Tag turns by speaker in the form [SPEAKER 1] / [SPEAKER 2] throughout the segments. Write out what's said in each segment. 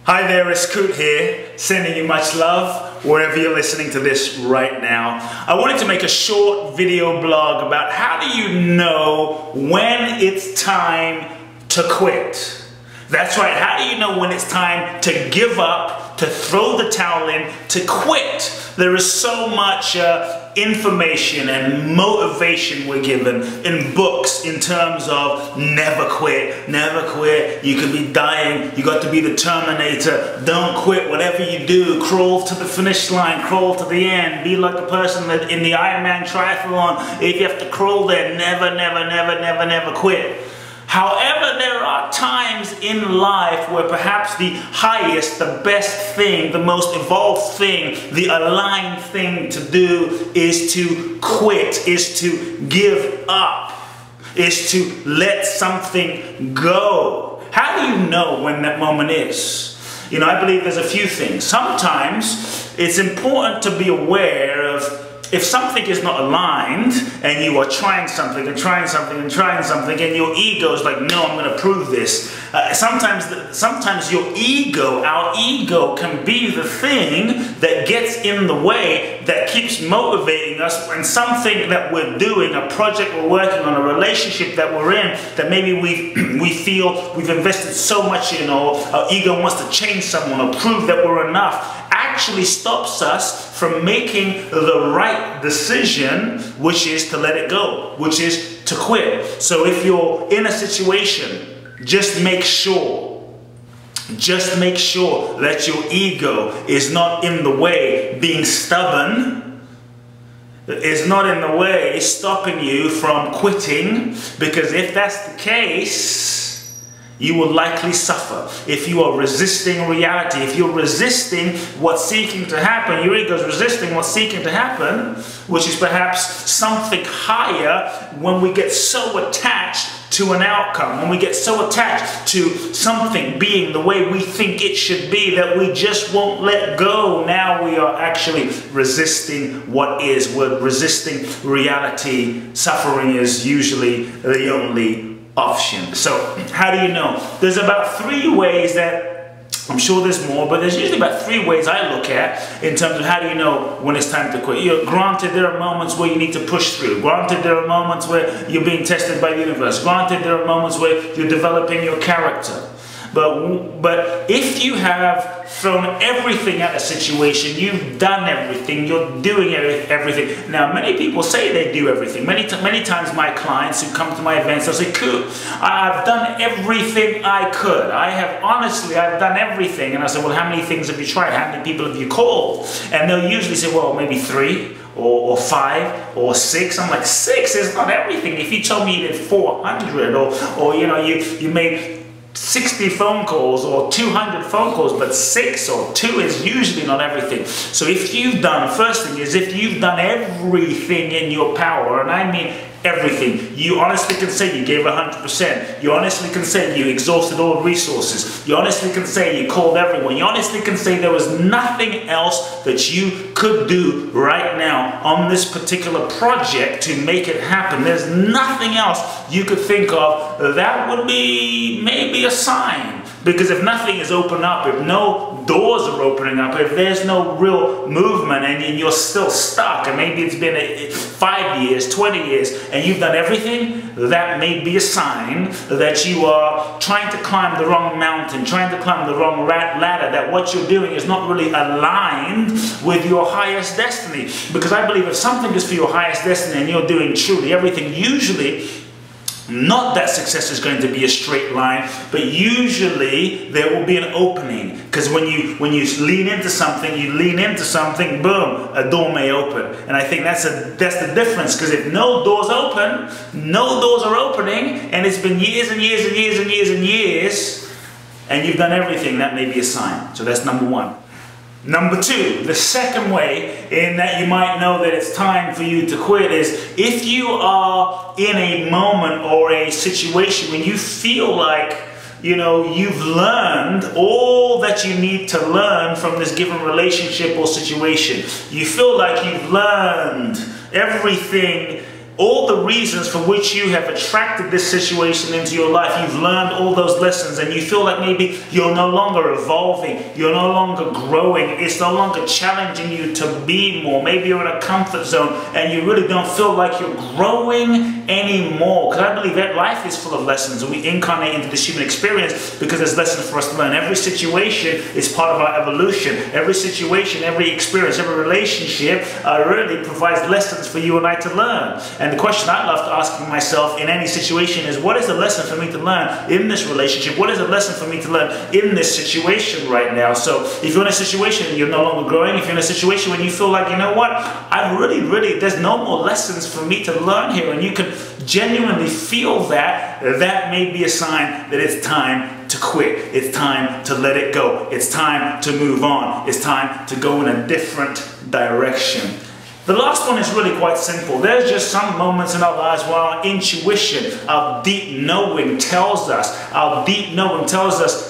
[SPEAKER 1] Hi there, it's Kute here, sending you much love wherever you're listening to this right now. I wanted to make a short video blog about how do you know when it's time to quit. That's right, how do you know when it's time to give up, to throw the towel in, to quit? There is so much information and motivation we're given in books in terms of never quit, you could be dying, you got to be the Terminator, don't quit, whatever you do, crawl to the finish line, crawl to the end, be like the person that in the Ironman triathlon, if you have to crawl there, never quit. However, there are times in life where perhaps the highest, the best thing, the most evolved thing, the aligned thing to do is to quit, is to give up, is to let something go. How do you know when that moment is? You know, I believe there's a few things. Sometimes it's important to be aware of if something is not aligned and you are trying something and trying something and trying something and your ego is like, no, I'm going to prove this. Sometimes your ego, our ego can be the thing that gets in the way, that keeps motivating us when something that we're doing, a project we're working on, a relationship that we're in, that maybe we feel we've invested so much in, or our ego wants to change someone or prove that we're enough, actually stops us from making the right decision, which is to let it go, which is to quit. So if you're in a situation, just make sure that your ego is not in the way, being stubborn, is not in the way, stopping you from quitting, because if that's the case, you will likely suffer. If you are resisting reality, if you're resisting what's seeking to happen, your ego is resisting what's seeking to happen, which is perhaps something higher. When we get so attached to an outcome, when we get so attached to something being the way we think it should be, that we just won't let go, now we are actually resisting what is. We're resisting reality. Suffering is usually the only option. So how do you know? There's about 3 ways that, I'm sure there's more, but there's usually about 3 ways I look at in terms of how do you know when it's time to quit. Granted, there are moments where you need to push through. Granted, there are moments where you're being tested by the universe. Granted, there are moments where you're developing your character. But if you have thrown everything at a situation, you've done everything, you're doing everything. Now, many people say they do everything. Many times my clients who come to my events, they'll say, Kute, I've done everything I could. I've done everything. And I say, well, how many things have you tried? How many people have you called? And they'll usually say, well, maybe 3 or 5 or 6. I'm like, 6 is not everything. If you told me you did 400 or you know, you made 60 phone calls or 200 phone calls, but 6 or 2 is usually not everything. So if you've done, first thing is, if you've done everything in your power, and I mean everything, you honestly can say you gave 100%. You honestly can say you exhausted all resources. You honestly can say you called everyone. You honestly can say there was nothing else that you could do right now on this particular project to make it happen. There's nothing else you could think of. That would be maybe a sign. Because if nothing is open up, if no doors are opening up, if there's no real movement and you're still stuck, and maybe it's been 5 years, 20 years, and you've done everything, that may be a sign that you are trying to climb the wrong mountain, trying to climb the wrong ladder, that what you're doing is not really aligned with your highest destiny. Because I believe if something is for your highest destiny and you're doing truly everything, usually, not that success is going to be a straight line, but usually there will be an opening. Because when you lean into something, boom, a door may open. And I think that's the difference. Because if no doors open, no doors are opening, and it's been years and years and years and years and years, and you've done everything, that may be a sign. So that's number 1. Number 2, the second way in that you might know that it's time for you to quit is if you are in a moment or a situation when you feel like, you know, you've learned all that you need to learn from this given relationship or situation. You feel like you've learned everything all the reasons for which you have attracted this situation into your life, you've learned all those lessons, and you feel like maybe you're no longer evolving, you're no longer growing, it's no longer challenging you to be more. Maybe you're in a comfort zone and you really don't feel like you're growing anymore. Because I believe that life is full of lessons, and we incarnate into this human experience because there's lessons for us to learn. Every situation is part of our evolution. Every situation, every experience, every relationship really provides lessons for you and I to learn. And the question I love to ask myself in any situation is, what is the lesson for me to learn in this relationship? What is the lesson for me to learn in this situation right now? So if you're in a situation and you're no longer growing, if you're in a situation when you feel like, you know what, there's no more lessons for me to learn here, and you can genuinely feel that, that may be a sign that it's time to quit. It's time to let it go. It's time to move on. It's time to go in a different direction. The last one is really quite simple. There's just some moments in our lives where our intuition, our deep knowing tells us,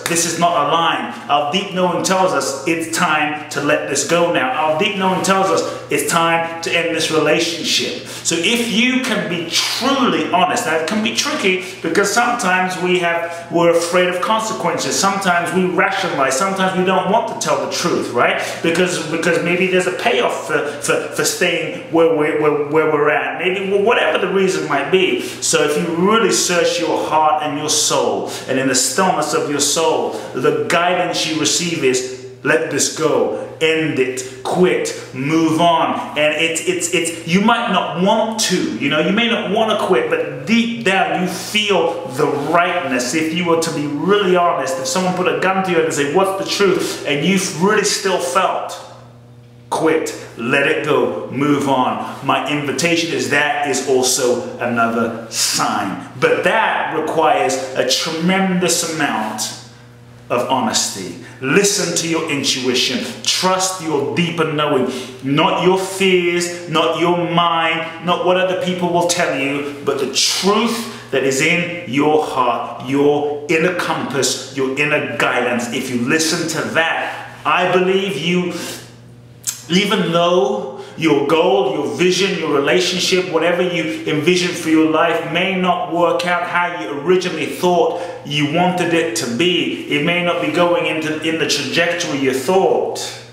[SPEAKER 1] this is not a line. Our deep knowing tells us it's time to let this go now. Our deep knowing tells us it's time to end this relationship. So if you can be truly honest, now it can be tricky because sometimes we're afraid of consequences. Sometimes we rationalize. Sometimes we don't want to tell the truth, right? Because maybe there's a payoff for staying where we're at, maybe whatever the reason might be. So if you really search your heart and your soul, and in the stillness of your soul, the guidance you receive is, let this go, end it, quit, move on. And it's you might not want to, you may not want to quit, but deep down you feel the rightness. If you were to be really honest, if someone put a gun to you and say, what's the truth, and you really still felt, quit, let it go, move on. My invitation is that is also another sign. But that requires a tremendous amount of honesty. Listen to your intuition. Trust your deeper knowing. Not your fears, not your mind, not what other people will tell you, but the truth that is in your heart, your inner compass, your inner guidance. If you listen to that, I believe you, even though your goal, your vision, your relationship, whatever you envision for your life may not work out how you originally thought you wanted it to be. It may not be going in the trajectory you thought.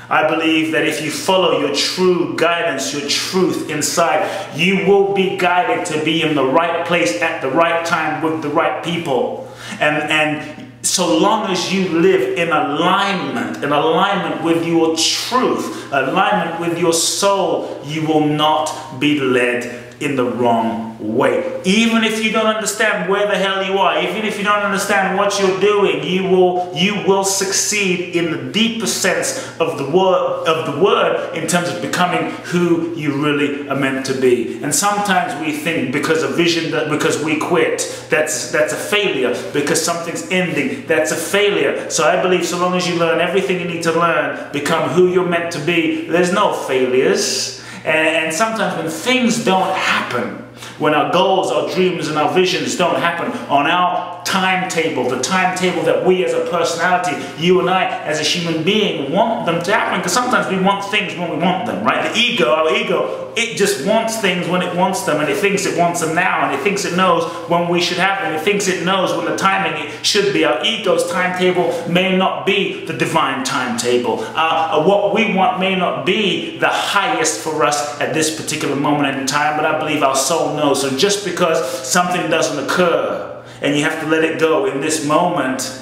[SPEAKER 1] I believe that if you follow your true guidance, your truth inside, you will be guided to be in the right place at the right time with the right people. And so long as you live in alignment with your truth, alignment with your soul, you will not be led in the wrong way. Even if you don't understand where the hell you are, even if you don't understand what you're doing, you will succeed in the deeper sense of the word in terms of becoming who you really are meant to be. And sometimes we think because of vision, that because we quit, that's a failure. Because something's ending, that's a failure. So I believe so long as you learn everything you need to learn, become who you're meant to be, there's no failures. And sometimes when things don't happen, when our goals, our dreams, and our visions don't happen on our timetable, the timetable that we as a personality, you and I as a human being want them to happen, because sometimes we want things when we want them, right? The ego, our ego, it just wants things when it wants them, and it thinks it wants them now, and it thinks it knows when we should have them, it thinks it knows when the timing it should be. Our ego's timetable may not be the divine timetable. What we want may not be the highest for us at this particular moment in time, but I believe our soul knows. So just because something doesn't occur and you have to let it go in this moment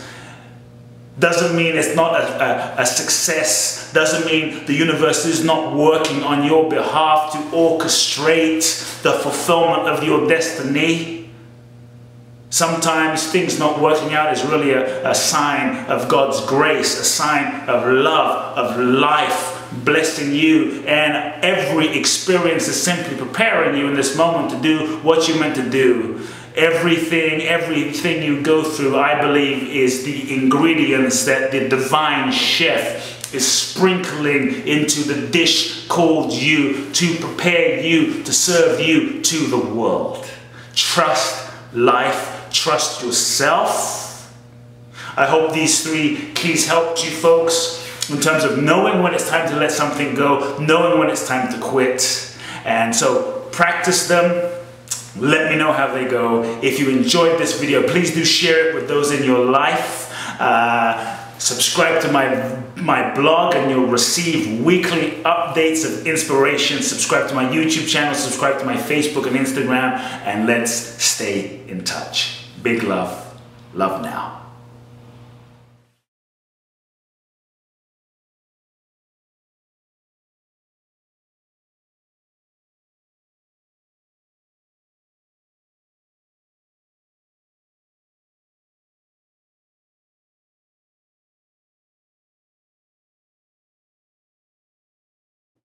[SPEAKER 1] doesn't mean it's not a success, doesn't mean the universe is not working on your behalf to orchestrate the fulfillment of your destiny. Sometimes things not working out is really a sign of God's grace, a sign of love, of life blessing you, and every experience is simply preparing you in this moment to do what you're meant to do. Everything you go through, I believe, is the ingredients that the divine chef is sprinkling into the dish called you to prepare you, to serve you to the world. Trust life, trust yourself. I hope these 3 keys helped you folks in terms of knowing when it's time to let something go, knowing when it's time to quit. And so practice them. Let me know how they go. If you enjoyed this video, please do share it with those in your life. Subscribe to my blog and you'll receive weekly updates of inspiration. Subscribe to my YouTube channel, subscribe to my Facebook and Instagram, and let's stay in touch. Big love. Love now.